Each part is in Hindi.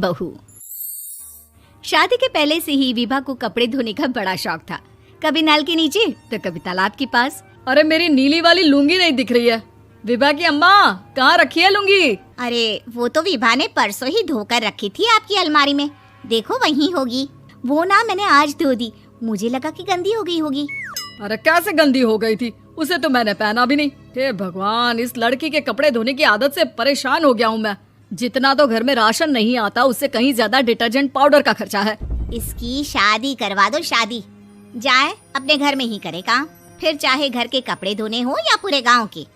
बहू। शादी के पहले से ही विभा को कपड़े धोने का बड़ा शौक था। कभी नल के नीचे तो कभी तालाब के पास। अरे मेरी नीली वाली लुंगी नहीं दिख रही है। विभा की अम्मा, कहाँ रखी है लुंगी? अरे वो तो विभा ने परसों ही धोकर रखी थी आपकी अलमारी में, देखो वहीं होगी। वो ना मैंने आज धो दी, मुझे लगा कि गंदी हो गई होगी। अरे कैसे गंदी हो गई थी? उसे तो मैंने पहना भी नहीं। हे भगवान, इस लड़की के कपड़े धोने की आदत से परेशान हो गया हूँ मैं। जितना तो घर में राशन नहीं आता, उससे कहीं ज्यादा डिटर्जेंट पाउडर का खर्चा है। इसकी शादी करवा दो, शादी। जाए अपने घर में ही करे काम, फिर चाहे घर के कपड़े धोने हो या पूरे गांव के।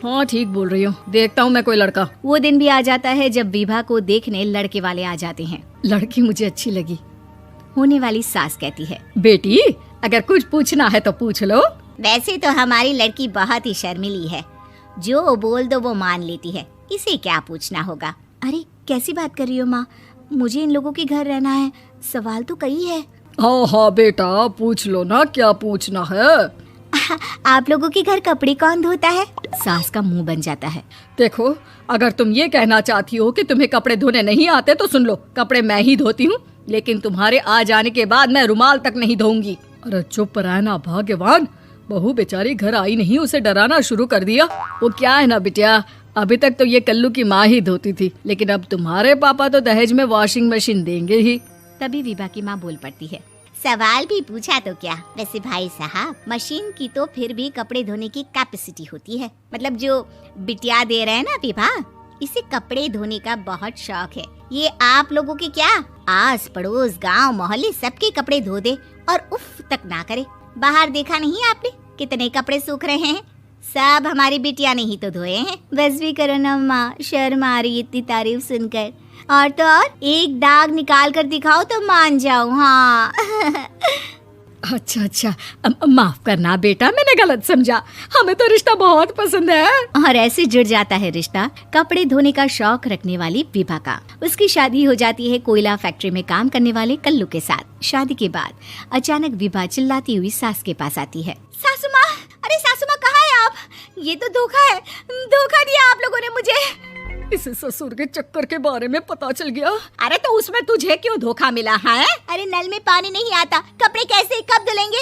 हाँ ठीक बोल रही हूँ, देखता हूँ मैं कोई लड़का। वो दिन भी आ जाता है जब विभा को देखने लड़के वाले आ जाते हैं। लड़की मुझे अच्छी लगी। होने वाली सास कहती है, बेटी अगर कुछ पूछना है तो पूछ लो। वैसे तो हमारी लड़की बहुत ही शर्मीली है, जो बोल दो वो मान लेती है, इसे क्या पूछना होगा। अरे कैसी बात कर रही हो माँ, मुझे इन लोगों के घर रहना है, सवाल तो कई है। हाँ हाँ बेटा, पूछ लो ना, क्या पूछना है। आप लोगों के घर कपड़े कौन धोता है? सास का मुंह बन जाता है। देखो, अगर तुम ये कहना चाहती हो कि तुम्हें कपड़े धोने नहीं आते तो सुन लो, कपड़े मैं ही धोती हूँ, लेकिन तुम्हारे आ जाने के बाद मैं रुमाल तक नहीं धोऊंगी। अरे चुप रहना भाग्यवान, बहू बेचारी घर आई नहीं, उसे डराना शुरू कर दिया। वो क्या है ना बिटिया, अभी तक तो ये कल्लू की माँ ही धोती थी, लेकिन अब तुम्हारे पापा तो दहेज में वॉशिंग मशीन देंगे ही। तभी विभा की माँ बोल पड़ती है, सवाल भी पूछा तो क्या। वैसे भाई साहब, मशीन की तो फिर भी कपड़े धोने की कैपेसिटी होती है। मतलब जो बिटिया दे रहे हैं ना विभा, इसे कपड़े धोने का बहुत शौक है। ये आप लोगों के क्या, आस पड़ोस गांव मोहल्ले सबके कपड़े धो दे और उफ तक ना करे। बाहर देखा नहीं आपने कितने कपड़े सूख रहे हैं? सब हमारी बिटिया ने ही तो धोए हैं। बस भी करो ना माँ, शर्म आ रही इतनी तारीफ सुनकर। और तो और एक दाग निकाल कर दिखाओ तो मान जाऊँ। हाँ अच्छा अच्छा, माफ करना बेटा, मैंने गलत समझा। हमें तो रिश्ता बहुत पसंद है। और ऐसे जुड़ जाता है रिश्ता कपड़े धोने का शौक रखने वाली विभा का। उसकी शादी हो जाती है कोयला फैक्ट्री में काम करने वाले कल्लू के साथ। शादी के बाद अचानक विभा चिल्लाती हुई सास के पास आती है। सासू माँ, अरे सासू माँ कहाँ है आप? ये तो धोखा है, धोखा दिया आप लोगों ने मुझे। इसे ससुर के चक्कर के बारे में पता चल गया। अरे तो उसमें तुझे क्यों धोखा मिला है? अरे नल में पानी नहीं आता, कपड़े कैसे कब धुलेंगे?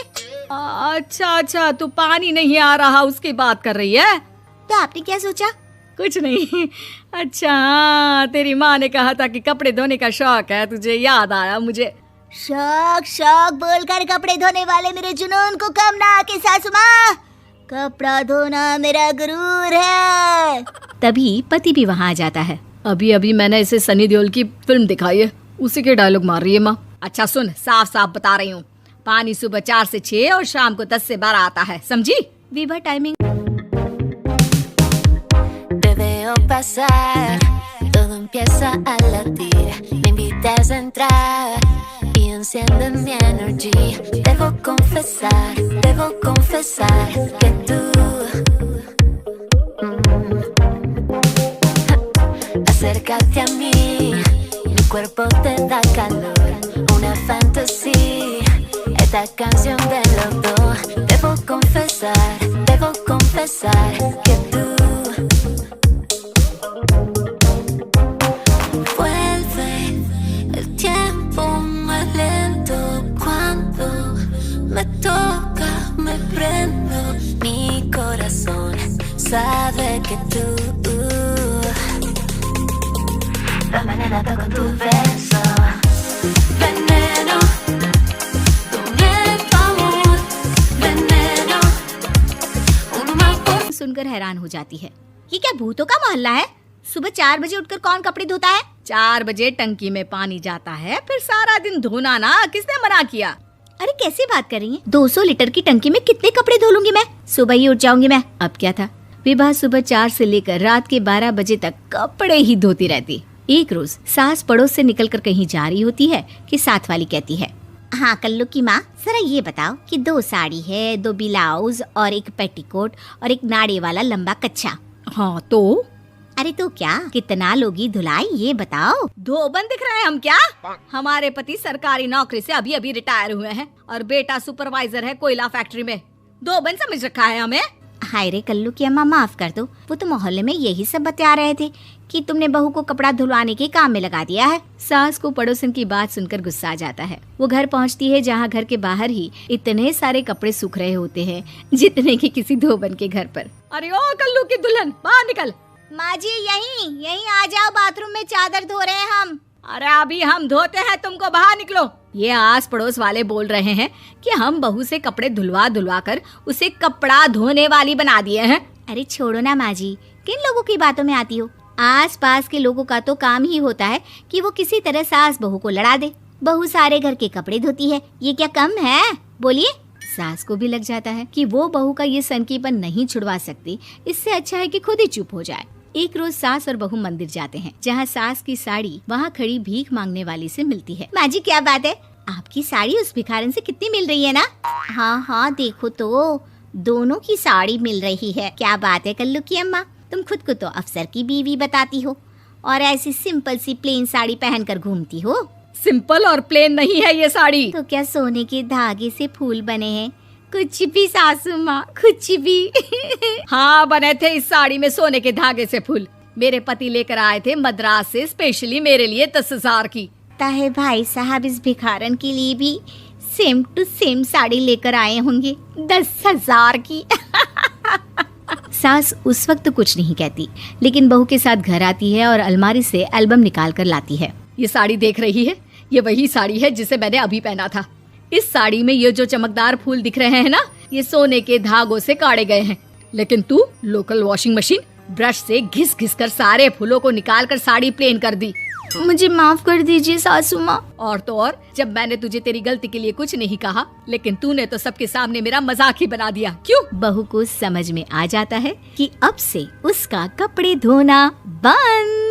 अच्छा अच्छा, तू पानी नहीं आ रहा उसकी बात कर रही है। तो आपने क्या सोचा? कुछ नहीं। अच्छा, तेरी माँ ने कहा था कि कपड़े धोने का शौक है तुझे, याद आया मुझे। शौक शौक बोलकर कपड़े धोने वाले मेरे जुनून को कम ना आके सासू माँ, कपड़ा धोना मेरा गुरूर है। तभी पति भी वहाँ आ जाता है। अभी अभी मैंने इसे सनी देओल की फिल्म दिखाई है, उसी के डायलॉग मार रही है माँ। अच्छा सुन, साफ साफ बता रही हूँ, पानी सुबह 4 से 6 और शाम को 10 से 12 आता है, समझी? Vibha timing. Todo empieza a latir, me invitas a entrar y enciendes mi energy. Debo confesar que tú acércate a mí, mi cuerpo te da calor, una fantasía, esta canción de los dos. Debo confesar que tú me toca, me prendo, mi corazón sabe que tú la envenenado con tu beso, veneno, tu amor, veneno, uno más por... सुनकर हैरान हो जाती है। ये क्या भूतों का मोहल्ला है? सुबह 4 बजे उठकर कौन कपड़े धोता है? 4 बजे टंकी में पानी जाता है, फिर सारा दिन धोना ना, किसने मना किया? अरे कैसी बात कर रही हैं? 200 लीटर की टंकी में कितने कपड़े धो लूंगी मैं? सुबह ही उठ जाऊंगी मैं। अब क्या था, विभा सुबह 4 से लेकर रात के 12 बजे तक कपड़े ही धोती रहती। एक रोज सास पड़ोस से निकलकर कहीं जा रही होती है कि साथ वाली कहती है, हाँ कल्लू की माँ, जरा ये बताओ कि 2 साड़ी है, 2 ब्लाउज और एक पेटीकोट और एक नाड़े वाला लंबा कच्छा। हाँ तो? अरे तो क्या, कितना लोगी धुलाई ये बताओ। धोबन दिख रहे हैं हम क्या? हमारे पति सरकारी नौकरी से अभी अभी रिटायर हुए हैं और बेटा सुपरवाइजर है कोयला फैक्ट्री में। धोबन समझ रखा है हमें? हाय रे कल्लू की अम्मा, माफ कर दो, वो तो मोहल्ले में यही सब बता रहे थे कि तुमने बहू को कपड़ा धुलवाने के काम में लगा दिया है। सास को पड़ोसन की बात सुनकर गुस्सा आ जाता है। वो घर पहुंचती है जहां घर के बाहर ही इतने सारे कपड़े सूख रहे होते हैं जितने कि किसी धोबन के घर पर। अरे ओ कल्लू की दुल्हन, बाहर निकल। माँ जी यहीं आ जाओ, बाथरूम में चादर धो रहे हैं हम। अरे अभी हम धोते हैं, तुमको बाहर निकलो। ये आस पड़ोस वाले बोल रहे हैं कि हम बहू से कपड़े धुलवा कर उसे कपड़ा धोने वाली बना दिए हैं। अरे छोड़ो ना माँ जी, किन लोगों की बातों में आती हो। आस पास के लोगों का तो काम ही होता है कि वो किसी तरह सास बहू को लड़ा दे। बहू सारे घर के कपड़े धोती है, ये क्या कम है? बोलिए। सास को भी लग जाता है कि वो बहू का ये सनकीपन नहीं छुड़वा सकती, इससे अच्छा है कि खुद ही चुप हो जाए। एक रोज सास और बहू मंदिर जाते हैं जहाँ सास की साड़ी वहाँ खड़ी भीख मांगने वाली से मिलती है। माँ जी क्या बात है, आपकी साड़ी उस भिखारन से कितनी मिल रही है ना? हाँ देखो तो दोनों की साड़ी मिल रही है। क्या बात है कल्लू की अम्मा, तुम खुद को तो अफसर की बीवी बताती हो और ऐसी सिंपल सी प्लेन साड़ी पहनकर घूमती हो। सिंपल और प्लेन नहीं है ये साड़ी। तो क्या सोने के धागे से फूल बने हैं? कुछ भी सासू माँ, कुछ भी। हाँ बने थे इस साड़ी में सोने के धागे से फूल। मेरे पति लेकर आए थे मद्रास से स्पेशली मेरे लिए 10,000 की। ताहे भाई साहब इस भिखारन के लिए भी सेम टू सेम साड़ी लेकर आए होंगे 10,000 की। सास उस वक्त कुछ नहीं कहती, लेकिन बहू के साथ घर आती है और अलमारी से एल्बम निकाल कर लाती है। ये साड़ी देख रही है, ये वही साड़ी है जिसे मैंने अभी पहना था। इस साड़ी में ये जो चमकदार फूल दिख रहे हैं ना, ये सोने के धागों से काटे गए हैं। लेकिन तू लोकल वॉशिंग मशीन ब्रश से घिस घिस कर सारे फूलों को निकाल कर साड़ी प्लेन कर दी। मुझे माफ कर दीजिए सासू माँ। और तो और, जब मैंने तुझे तेरी गलती के लिए कुछ नहीं कहा, लेकिन तूने तो सबके सामने मेरा मजाक ही बना दिया। क्यों? बहू को समझ में आ जाता है कि अब से उसका कपड़े धोना बंद।